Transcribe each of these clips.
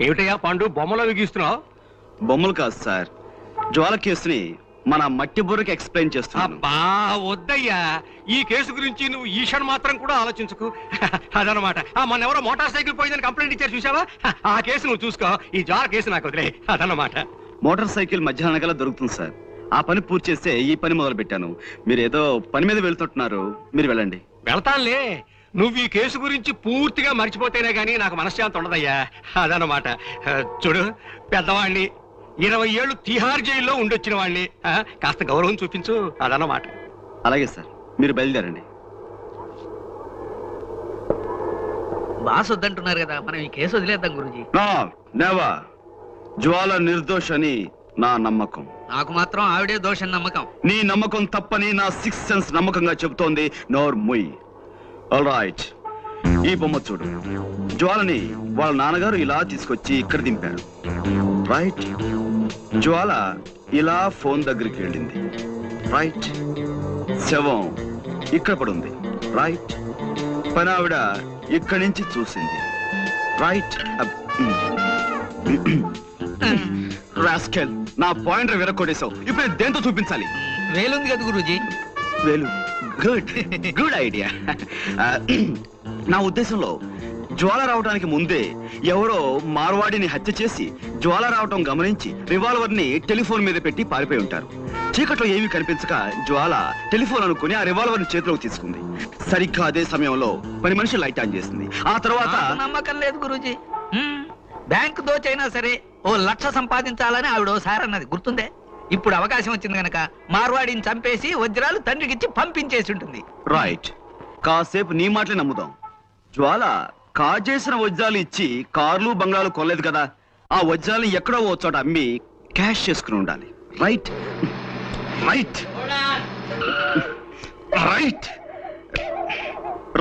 ఏమిటయ్యా పాండు బొమ్మలో విగిస్తున్నావు? బొమ్మలు కాదు సార్, జ్వాల కేసుని మన మట్టి బుర్రకి ఎక్స్ప్లెయిన్ చేస్తున్నాను. అబ్బా వద్దయ్యా, ఈ కేసు గురించి నువ్వు ఈషన్ మాత్రం కూడా ఆలోచించకు. అదనమాట. మన ఎవరో మోటార్ సైకిల్ పోయిందని కంప్లైంట్ ఇచ్చారు చూసావా, ఆ కేసు నువ్వు చూసుకో, ఈ జ్వాల కేసు నాకు వదిలే. అదనమాట. మోటార్ సైకిల్ మధ్యాహ్నం కల్లా దొరుకుతుంది సార్. ఆ పని పూర్తి చేస్తే ఈ పని మొదలు పెట్టాను. మీరు ఏదో పని మీద వెళ్తుంటున్నారు, మీరు వెళ్ళండి. వెళ్తానులే, నువ్వు ఈ కేసు గురించి పూర్తిగా మర్చిపోతేనే గానీ నాకు మనశ్శాంతి ఉండదయ్యా. అదనమాట. చూడు, పెద్దవాణ్ణి 20 ఏళ్ళు తిహార్ జైల్లో ఉండొచ్చిన వాణ్ణి, కాస్త గౌరవం చూపించు. అదనమాట. అలాగే సార్, మీరు బయలుదేరండి. బాస్ వద్దంటున్నారు కదా, మనం ఈ కేసు వదిలేద్దాం గురూజీ. నెవర్. జ్వాల నిర్దోష్ అని నా నమ్మకం. నాకు మాత్రం ఆవిడే దోషం నమ్మకం. నీ నమ్మకం తప్పని నా 6th సెన్స్ నమ్మకంగా చెబుతోంది. నోర్ ముయ్. ఆల్ రైట్, ఈ బొమ్మ చూడు. జ్వాలని వాళ్ళ నాన్నగారు ఇలా తీసుకొచ్చి ఇక్కడ దింపారు. రైట్. జ్వాల ఇలా ఫోన్ దగ్గరికి వెళ్ళింది. రైట్. శవం ఇక్కడ పడుంది. రైట్. పనావిడ ఇక్కడి నుంచి చూసింది. రైట్. రాస్కెల్, నా పాయింటర్ విరక్కొడేశావు. ఇప్పుడు నేను దేంతో చూపించాలి? వేలుంది కదా గురూజీ. వేలు. Good good idea. నా ఉద్దేశంలో జ్వాల రావడానికి ముందే ఎవరో మార్వాడిని హత్య చేసి జ్వాల రావటం గమనించి రివాల్వర్ ని టెలిఫోన్ మీద పెట్టి పారిపోయి ఉంటారు. చీకట్లో ఏమీ కనిపించక జ్వాల టెలిఫోన్ అనుకుని ఆ రివాల్వర్ ని చేతిలోకి తీసుకుంది. సరిగ్గా అదే సమయంలో పని మనిషి లైట్ ఆన్ చేసింది. ఆ తర్వాత నమ్మకం లేదు గురూజీ. బ్యాంకు దోచైనా సరే 1,00,000 సంపాదించాలని ఆవిడ ఓసారి అన్నది గుర్తుందే. ఇప్పుడు అవకాశం వచ్చింది గనక మార్వాడిని చంపేసి వజ్రాలు తండ్రికిచ్చి పంపించేసి ఉంటుంది. రైట్. కాసేపు నీ మాటలే నమ్ముదాం. జ్వాల కాజేసిన వజ్రాలు ఇచ్చి కార్లు బంగ్లాలు కొనలేదు కదా, ఆ వజ్రాలు ఎక్కడో ఓ చోట అమ్మి క్యాష్ చేసుకుని ఉండాలి. Right right right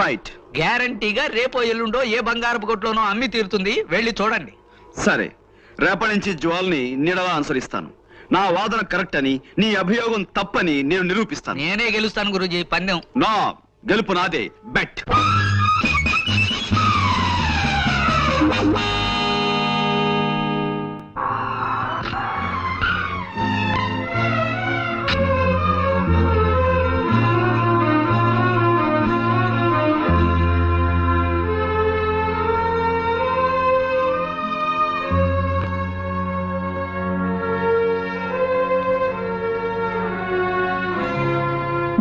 right. గ్యారంటీగా రేపో ఎల్లుండో ఏ బంగారపు కొట్లోనో అమ్మి తీరుతుంది, వెళ్ళి చూడండి. సరే, రేపటి నుంచి జ్వాల్ని నీడలా అనుసరిస్తాను. నా వాదన కరెక్ట్ అని, నీ అభియోగం తప్పని నేను నిరూపిస్తాను. నేనే గెలుస్తాను గురూజీ పందెం. నా గెలుపు నాదే. బెట్.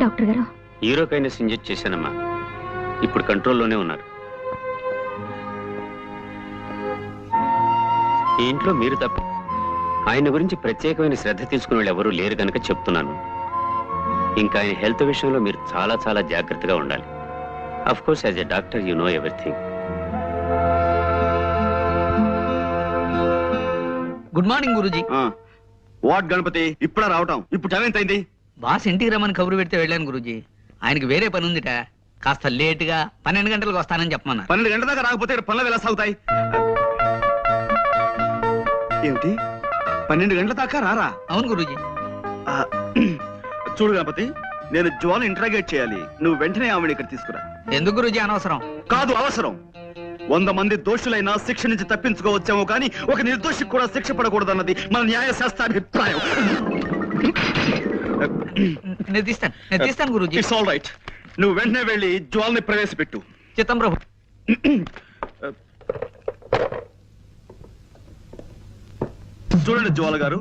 డాక్టర్ గారు, హీరోకైనస్ ఇంజెక్ట్ చేశానమ్మా. ఇప్పుడు కంట్రోల్లోనే ఉన్నారు. ఈ ఇంట్లో మీరు తప్ప ఆయన గురించి ప్రత్యేకమైన శ్రద్ధ తీసుకునే వాళ్ళు ఎవరూ లేరు కనుక చెప్తున్నాను. ఇంకా ఆయన హెల్త్ విషయంలో మీరు చాలా చాలా జాగ్రత్తగా ఉండాలి. Of course as a doctor you know everything. Good morning Guruji. What Ganapathi, ఇప్పుడా రావటం? ఇప్పుడు టైం ఎంత అయింది? బాస్ ఇంటికి రమ్మని కబురు పెడితే వెళ్ళాను గురూజీ. ఆయనకి వేరే పని ఉందిట, కాస్త లేటుగా 12 గంటలకు వస్తానని చెప్పమన్నారు. 12 గంటల దాకా రాకపోతే పనులు ఎలా సాగుతాయి? ఏమిటి, 12 గంటల దాకా రారా? అవును గురూజీ. చూడు గణపతి, నేను జ్వాల ఇంటరాగేట్ చేయాలి. నువ్వు వెంటనే ఆవిడ ఇక్కడ తీసుకురా. ఎందుకు గురూజీ అనవసరం? కాదు, అవసరం. 100 మంది దోషులైనా శిక్ష నుంచి తప్పించుకోవచ్చేమో కానీ ఒక నిర్దోషికి కూడా శిక్ష పడకూడదన్నది మన న్యాయశాస్త్ర అభిప్రాయం. నేను తీస్తాను గురూజీ. It's all right. నువ్వు వెంటనే వెళ్ళి జ్వాల్ని ప్రవేశపెట్టు. చిత్తం ప్రభు. చూడండి జ్వాల గారు,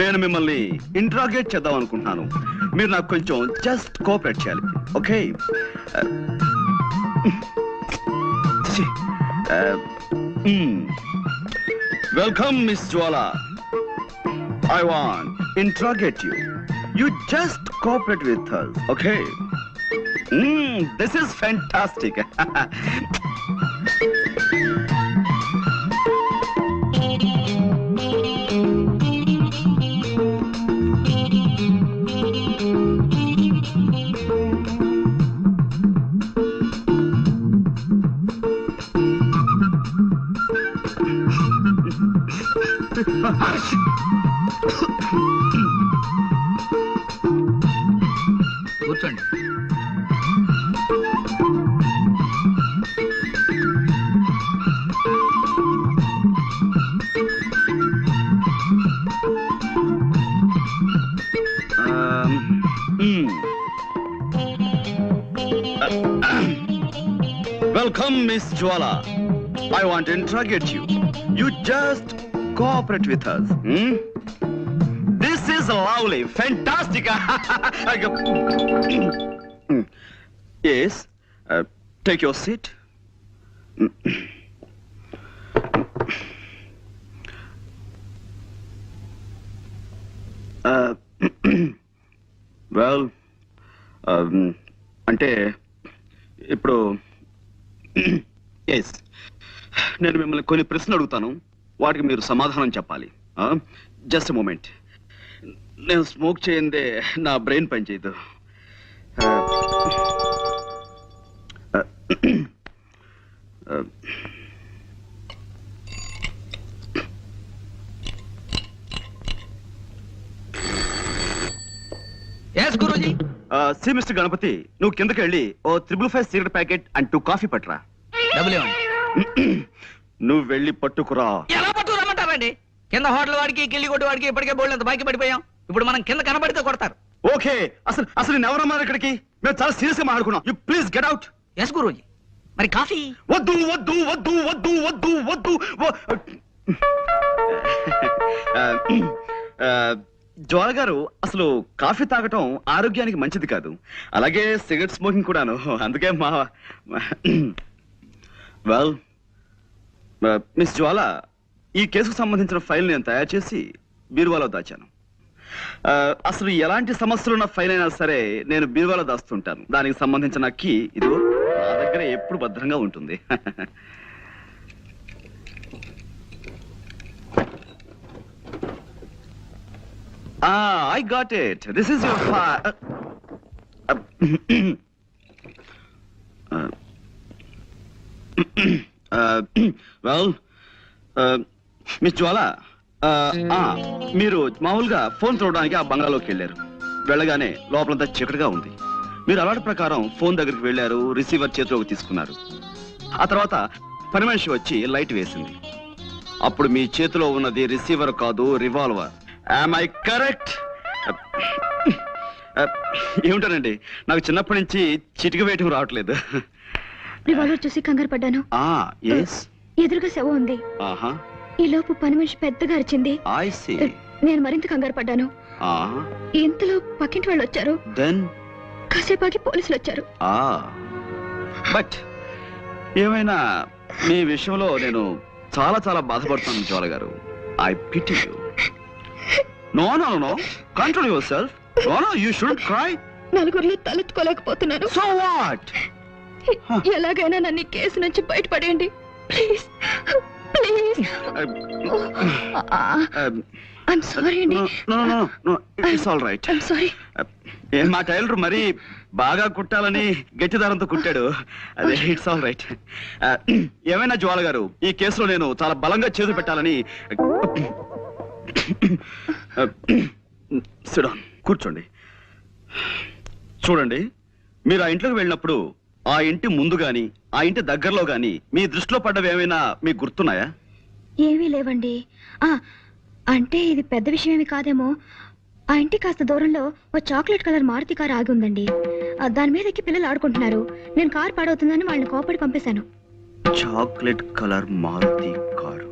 నేను మిమ్మల్ని ఇంట్రాగేట్ చేద్దాం అనుకుంటున్నాను. మీరు నాకు కొంచెం జస్ట్ కోఆపరేట్ చేయాలి. Okay? Welcome miss Jwala. I want interrogate you. You just cooperate with us, okay? This is fantastic. కూర్చోండి. Welcome, Miss Jwala. I want to interrogate you. You just cooperate with us. Hmm? This is lovely, fantastic. Yes. Take your seat. Well, అంటే ఇప్పుడు yes నేను మిమ్మల్ని కొన్ని ప్రశ్నలు అడుగుతాను, వాటికి మీరు సమాధానం చెప్పాలి. Just moment. నేను స్మోక్ చేయందే నా బ్రెయిన్ పనిచేయదు. Yes Guruji. See mister Ganapathi, నువ్వు కిందకి వెళ్ళి ఓ 555 సిగరెట్ ప్యాకెట్ అండ్ 2 కాఫీ పట్టురా. డబ్బులు ఇవ్వండి. నువ్వు వెళ్ళి పట్టుకురా. ఎలా పట్టు రమ్మంటారండి? కింద హోటల్ వాడికి కిల్లి కొట్టు వాడికి ఇప్పటికే బోల్డ్ బాకీ పడిపోయాం. ఇప్పుడు మనం కింద కనబడితే కొడతారు. ఓకే, అసలు అసలు నేను ఎవరన్నారు ఇక్కడికి? మేము చాలా సీరియస్ గా మాట్లాడుకున్నాం. You please get out. Yes Guruji. మరి కాఫీ? వద్దు వద్దు వద్దు వద్దు వద్దు వద్దు. జ్వాల గారు, అసలు కాఫీ తాగటం ఆరోగ్యానికి మంచిది కాదు, అలాగే సిగరెట్ స్మోకింగ్ కూడాను. అందుకే మా వెల్ మిస్ జ్వాల, ఈ కేసుకు సంబంధించిన ఫైల్ నేను తయారు చేసి బీరువాలో దాచాను. అసలు ఎలాంటి సమస్యలున్న ఫైల్ అయినా సరే నేను బీరువాలో దాస్తుంటాను. దానికి సంబంధించిన కీ ఇదిగో నా దగ్గర ఎప్పుడు భద్రంగా ఉంటుంది. I got it. This is your file. Well, Miss Jwala, మీరు మామూలుగా ఫోన్ చూడడానికి ఆ బంగ్లాలోకి వెళ్ళారు. వెళ్ళగానే లోపలంతా చీకటిగా ఉంది. మీరు అలవాటు ప్రకారం ఫోన్ దగ్గరికి వెళ్ళారు, రిసీవర్ చేతిలోకి తీసుకున్నారు. ఆ తర్వాత పని మనిషి వచ్చి లైట్ వేసింది. అప్పుడు మీ చేతిలో ఉన్నది రిసీవర్ కాదు, రివాల్వర్. Am I correct? ఏమిటానండి, నాకు చిన్నప్పటి నుంచి చిటిక వేయటం రావట్లేదు. రివాల్వర్ చూసి కంగారు పడ్డాను. ఎదురుగా శవం ఉంది. ఈ లోపు పని మనిషి పెద్దగా అరిచింది. నేను మరింత కంగారు పడ్డాను. ఇంతలో పక్కింటి వాళ్ళు వచ్చారు. కాసేపాకి పోలీసులు వచ్చారు. బట్ ఏమైనా మీ విషయంలో నేను చాలా చాలా బాధపడుతున్నాను జ్వాల గారు. I pity you. No, control yourself. No, you shouldn't cry. నలుగురిలో తలెత్తుకోలేకపోతున్నాను. So what? ఎలాగైనా నన్ను ఈ కేసు నుంచి బయటపడేయండి ప్లీజ్. ప్లీజ్. I'm sorry అండి. No, it's all right. I'm sorry. మా టైలర్ మరి బాగా కుట్టాలని గట్టి దారంతో కుట్టాడు. అదే ఇట్స్ ఆల్ రైట్. ఏమైనా జ్వాల గారు, ఈ కేసులో నేను చాలా బలంగా చేతులు పెట్టాలని. కూర్చోండి. చూడండి, మీరు ఆ ఇంట్లోకి వెళ్ళినప్పుడు ఆ ఇంటి ముందు గాని ఆ ఇంటి దగ్గరలో గాని మీ దృష్టిలో పడ్డవి ఏమైనా మీకు గుర్తున్నాయా? ఏమీ లేవండి. అంటే ఇది పెద్ద విషయం ఏమి కాదేమో. ఆ ఇంటి కాస్త దూరంలో ఓ చాక్లెట్ కలర్ మారుతి కారు ఆగి ఉందండి. దాని మీద ఎక్కి పిల్లలు ఆడుకుంటున్నారు. నేను కారు పాడవుతుందని వాళ్ళని కోపడి పంపేశాను. Chocolate colour Maruti car.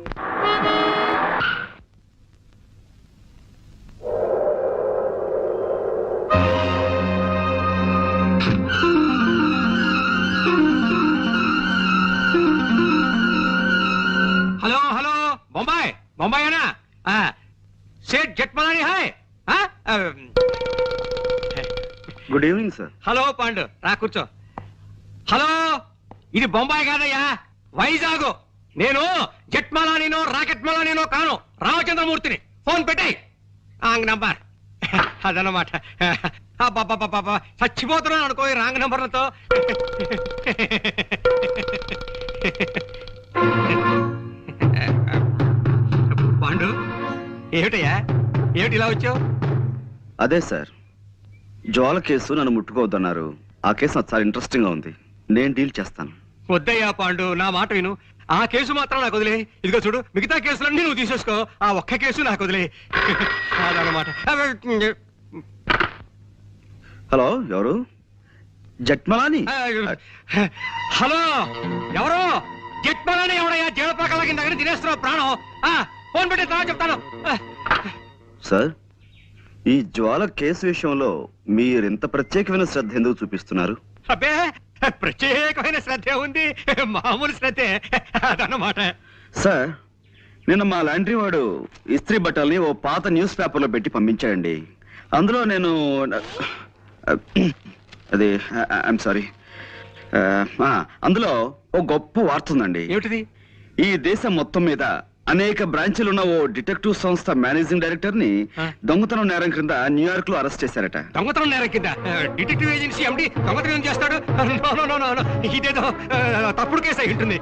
Hello hello, బొంబాయేనా? Seth Jethmalani hi. Good evening sir. Hello Pandu, రా కూర్చో. హలో, ఇది బొంబాయి కాదయ్యా, వైజాగ్. నేను జట్మలానినో రాకెట్మలానినో కాను, రామచంద్రమూర్తిని. ఫోన్ పెట్టాయి రాంగ్ నంబర్. అదన్నమాట. చచ్చిపోతున్నాను అనుకో ఈ రాంగ్ నంబర్లతో. పాండు, ఏమిటయ్యా, ఏమిటి ఇలా వచ్చావు? అదే సార్, జ్వాల కేసు నన్ను ముట్టుకోవద్దన్నారు. ఆ కేసు నాకు చాలా ఇంట్రెస్టింగ్ గా ఉంది. నేను డీల్ చేస్తాను. వద్దయ్యా పాండు, నా మాట విను. ఆ కేసు మాత్రం నాకు వదిలే. ఇదిగో చూడు, మిగతా కేసులన్నీ నువ్వు తీసేసుకో. ఆ ఒక్క కేసు నాకు వదిలే. అదనమాట. హలో, ఎవరు? జట్మలాని హలో ఎవరు జట్మలని ఎవడయ్యా జీవపాకల కింద దగ్గర తినేస్తున్నావు ప్రాణం ఫోన్ పెట్టి తర్వాత చెప్తాను సార్ ఈ జ్వాల కేసు విషయంలో మీరెంత ప్రత్యేకమైన శ్రద్ధ ఎందుకు చూపిస్తున్నారు? అబ్బే ప్రత్యేకమైన శ్రద్ధ ఉంది, మామూలు శ్రద్ధే అదన్నమాట. సార్ నిన్న మా లాండ్రీ వాడు ఇస్త్రీ బట్టల్ని ఓ పాత న్యూస్ పేపర్లో పెట్టి పంపించాడండి. అందులో నేను అది ఐఎమ్ సారీ అందులో ఓ గొప్ప వార్త ఉందండి. ఏమిటిది? ఈ దేశం మొత్తం మీద అనేక బ్రాంచీలు ఉన్న ఓ డిటెక్టివ్ సంస్థ మేనేజింగ్ డైరెక్టర్ ని దొంగతనం నేరం క్రింద న్యూయార్క్ లో అరెస్ట్ చేశారట. దొంగతనం నేరం కింద డిటెక్టివ్ ఏజెన్సీ ఎండి దొంగతనం ఏం చేస్తాడు? ఇదేదో తప్పుడు కేసు అయి ఉంటుంది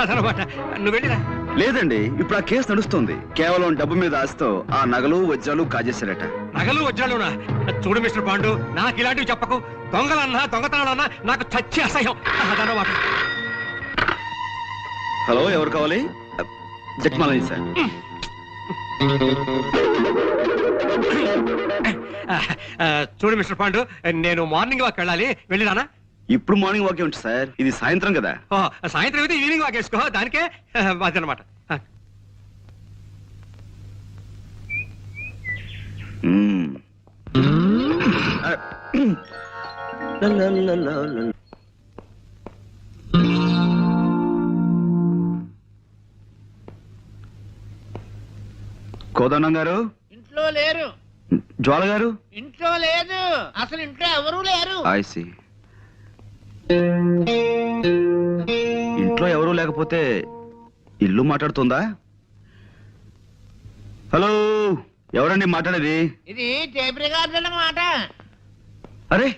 అదనమాట. నువ్వు వెళ్ళిరా. లేదండి, ఇప్పుడు ఆ కేసు నడుస్తుంది. కేవలం డబ్బు మీద ఆశతో ఆ నగలు వజ్రాలు కాజేశారట. నగలు వజ్రాలునా? చూడు మిస్టర్ పాండు, నాకు ఇలాంటివి చెప్పకు. దొంగలన్నా దొంగతనాలన్నా నాకు చచ్చి అసహ్యం అదనమాట. హలో, ఎవరు కావాలి? జట్మాలని సార్. చూడు మిస్టర్ పాండు, నేను మార్నింగ్ వాక్ వెళ్ళాలి, వెళ్ళిరానా? ఇప్పుడు మార్నింగ్ వాకే ఉంటుంది సార్, ఇది సాయంత్రం కదా. సాయంత్రం అయితే ఈవినింగ్ వాక్ వేసుకో, దానికే అదనమాట. కోదండం గారు ఇంట్లో లేరు. జ్వాల గారు ఇంట్లో లేదు, అసలు ఇంట్లో ఎవరూ లేరు. ఐసి ఇంట్లో ఎవరూ లేకపోతే ఇల్లు మాట్లాడుతుందా? హలో, ఎవరండి మాట్లాడేది? ఇది టేప్ రికార్డుల మాట. అరే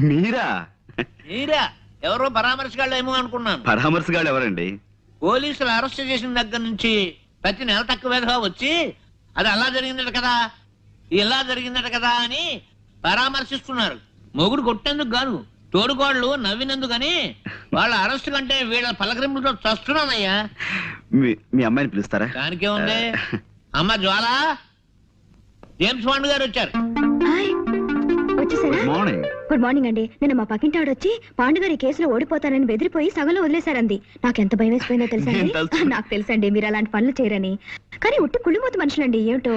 మీరా? మీరా? ఎవరో పరామర్శగాళ్ళు ఏమో అనుకున్నాను. పరామర్శగాళ్ళు ఎవరండి? పోలీసులు అరెస్ట్ చేసిన దగ్గర నుంచి ప్రతి నెల తక్కువగా వచ్చి అది అలా జరిగిందట కదా, ఇలా జరిగిందట కదా అని పరామర్శిస్తున్నారు. మొగుడు కొట్టేందుకు గాను, తోడుకోళ్ళు నవ్వినందుకని వాళ్ళ అరెస్ట్ కంటే వీళ్ళ పలకరింపులతో చస్తున్నానయ్యా. మీ అమ్మాయిని పిలుస్తారా? దానికే ఉంది. అమ్మ జ్వాల, జేమ్స్ బాండ్ గారు వచ్చారు. వచ్చేసారా? మార్నింగ్. గుడ్ మార్నింగ్ అండి. నిన్న మా పక్కింటి ఆవిడ వచ్చి పాండుగారి కేసులో ఓడిపోతానని బెదిరిపోయి సగంలో వదిలేశారంది. నాకెంత భయం వేసిపోయిందో తెలుసా? నాకు తెలుసండి మీరు అలాంటి పనులు చేయరని. కానీ ఉట్టి కుళ్ళిమూత మనుషులండి. ఏమిటో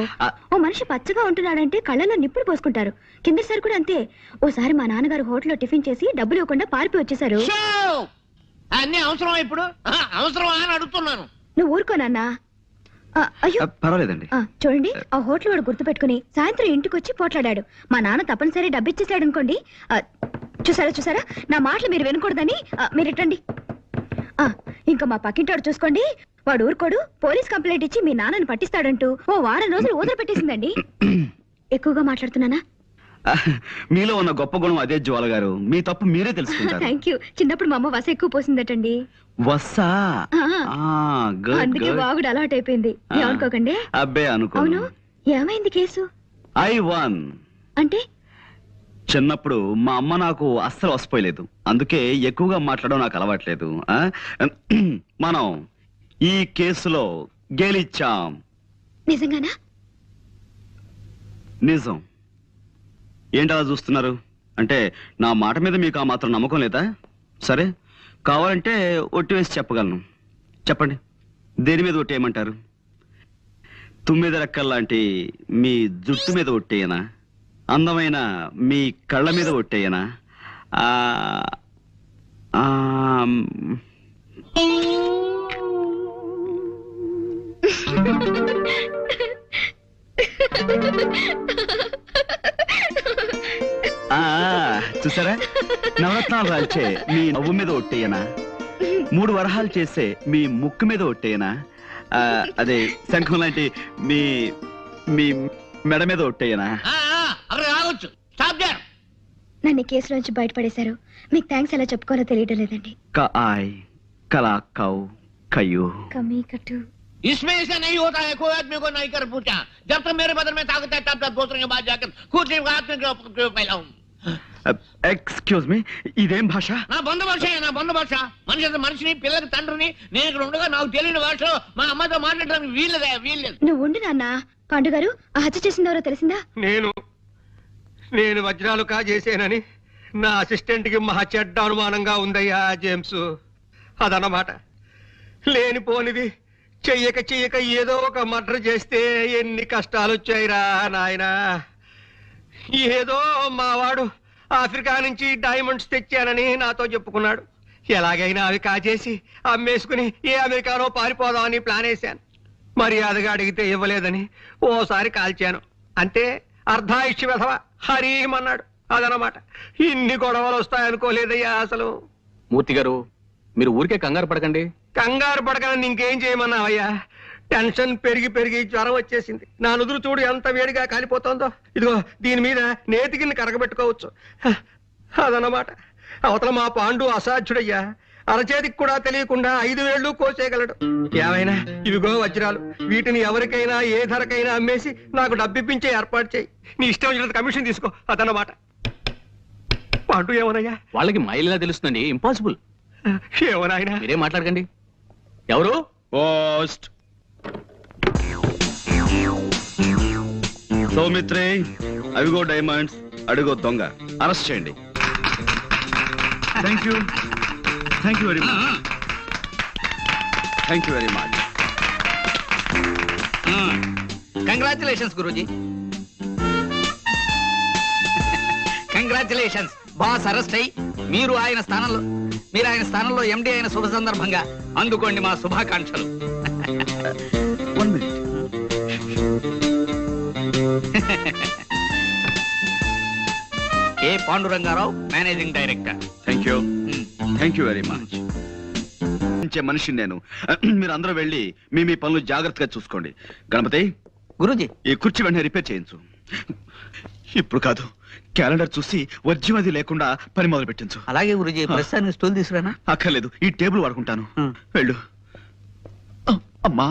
ఓ మనిషి పచ్చగా ఉంటున్నాడంటే కళ్ళలో నిప్పులు పోసుకుంటారు. కిందసారి కూడా అంతే. ఓసారి మా నాన్నగారు హోటల్లో టిఫిన్ చేసి డబ్బులు ఇవ్వకుండా పారిపోయి వచ్చేసారు. అన్ని అవసరమా ఇప్పుడు? అవసరమా అని అడుగుతున్నాను. నువ్వు ఊరుకోనన్నా. అయ్యో పర్వాలేదండి. చూడండి, ఆ హోటల్ వాడు గుర్తు పెట్టుకుని సాయంత్రం ఇంటికి వచ్చి పోట్లాడాడు. మా నాన్న తప్పనిసరి డబ్బిచ్చేసాడు అనుకోండి. చూసారా నా మాటలు మీరు వినకూడదని మీరు ఇట్టండి. ఇంకా మా పక్కింటాడు చూసుకోండి, వాడు ఊరుకోడు. పోలీస్ కంప్లైంట్ ఇచ్చి మీ నాన్నని పట్టిస్తాడంటూ ఓ వారం రోజులు ఊదర పెట్టేసిందండి. ఎక్కువగా మాట్లాడుతున్నానా? మీలో ఉన్న గొప్ప గుణం అదే జ్వాల గారు. మీ తప్పు మీరే తెలుసుకుంటారు. Thank you. చిన్నప్పుడు మా అమ్మ వస ఎక్కువ పోసిందటండి. వస్సా? అందుకే బాగుడు అలవాటు అయిపోయింది. ఏమనుకోకండి. అబ్బే అనుకో. అవును, ఏమైంది కేసు? ఐ వన్ అంటే చిన్నప్పుడు మా అమ్మ నాకు అస్సలు వసిపోయలేదు. అందుకే ఎక్కువగా మాట్లాడడం నాకు అలవాట్లేదు. మనం ఈ కేసులో గెలిచాం. నిజంగానా? నిజం. ఏంటలా చూస్తున్నారు? అంటే నా మాట మీద మీకు ఆ మాత్రం నమ్మకం లేదా? సరే, కావాలంటే ఒట్టి వేసి చెప్పగలను. చెప్పండి, దేని మీద ఒట్టేయమంటారు? తుమ్మిద రెక్కల్లాంటి మీ జుట్టు మీద ఒట్టేయనా? అందమైన మీ కళ్ళ మీద ఒట్టేయనా? చూసారా, నవరత్నాలు రాల్చే మీ నవ్వు మీద ఒట్టేయనా? 3 వరహాలు చేసే మీ ముక్కు మీద ఒట్టేయనా? అదే శంఖం లాంటి మీ మీ మెడ మీద ఒట్టేయనా? నన్ను కేసులోంచి బయటపడేశారు. మీకు థ్యాంక్స్ ఎలా చెప్పుకోవాలో తెలియడం లేదండి. इसमें ऐसा नहीं होता है, कोई आदमी को नहीं कर पूछा. जब तक मेरे बदन में ताकत है तब तक दूसरे के बाद जाकर खुद हाथ में फैलाऊं. ఎక్స్క్యూజ్ మీ, ఇదేం భాష? నా బంధు భాష, నా బంధు భాష. మనిషిని పిల్లకి తండ్రిని నేను ఇక్కడ ఉండగా నాకు తెలియని భాషలో మా అమ్మతో మాట్లాడడానికి వీల్లేదు. నువ్వు ఉండు నాన్న. పాండుగారు, ఆ హత్య చేసింది ఎవరో తెలిసిందా? నేను వజ్రాలు కాజేసేనని నా అసిస్టెంట్ కి మహా చెడ్డ అనుమానంగా ఉందయ్యా జేమ్స్. అదన్నమాట. లేనిపోనిది చెయ్యక ఏదో ఒక మర్డర్ చేస్తే ఎన్ని కష్టాలు వచ్చాయిరా నాయనా. ఏదో మావాడు ఆఫ్రికా నుంచి డైమండ్స్ తెచ్చానని నాతో చెప్పుకున్నాడు. ఎలాగైనా అవి కాజేసి అమ్మేసుకుని ఏ అమెరికానో పారిపోదామని ప్లాన్ వేశాను. మర్యాదగా అడిగితే ఇవ్వలేదని ఓసారి కాల్చాను. అంతే, అర్ధాయుష్య వెధవ హరీమన్నాడు. అదనమాట. ఇన్ని గొడవలు వస్తాయనుకోలేదయ్యా అసలు. మూర్తి గారు, మీరు ఊరికే కంగారు పడకండి. కంగారు పడకని ఇంకేం చేయమన్నావయ్యా? టెన్షన్ పెరిగి జ్వరం వచ్చేసింది. నా నుదురు చూడు ఎంత వేడిగా కాలిపోతుందో. ఇదిగో దీని మీద నేతికిని కరగబెట్టుకోవచ్చు. అదనమాట. అవతల మా పాండు అసాధ్యుడయ్యా. అరచేతికి కూడా తెలియకుండా 5 వేళ్ళు కోసేయగలడు. ఏమైనా ఇవిగో వజ్రాలు, వీటిని ఎవరికైనా ఏ ధరకైనా అమ్మేసి నాకు డబ్బిప్పించే ఏర్పాటు చేయి. నీ ఇష్టం వచ్చినంత కమిషన్ తీసుకో. అదనమాట. పాండు ఏమోనయ్యా? వాళ్ళకి మైల్ తెలుస్తుందండి. ఇంపాసిబుల్. ఏమోనాయనా? మీరేం మాట్లాడకండి. ఎవరు? పోస్ట్. సౌమిత్రే, అవిగో డైమండ్స్, అడుగో దొంగ. అరెస్ట్ చేయండి. Thank you very much. Thank you very much. Congratulations Guruji. Congratulations. Boss arrest అయ్యి మీరు ఆయన స్థానంలో ఎండి అయిన శుభ సందర్భంగా అందుకోండి మా శుభాకాంక్షలు. 1 minute. A Panduranga Rao, managing director. Thank you very much. మనిషిని నేను. మీరు అందరూ వెళ్ళి మీ పనులు జాగ్రత్తగా చూసుకోండి. గణపతి, గురూజీ, ఈ కుర్చీ వెంటనే రిపేర్ చేయించు. ఇప్పుడు కాదు, క్యాలెండర్ చూసి వర్జ్యం లేకుండా పని మొదలు పెట్టించు. అలాగే గురూజీ. ప్రస్తుతానికి స్టూల్ తీసుకురానా? అక్కర్లేదు, ఈ టేబుల్ వాడుకుంటాను. వెళ్ళు. అమ్మా.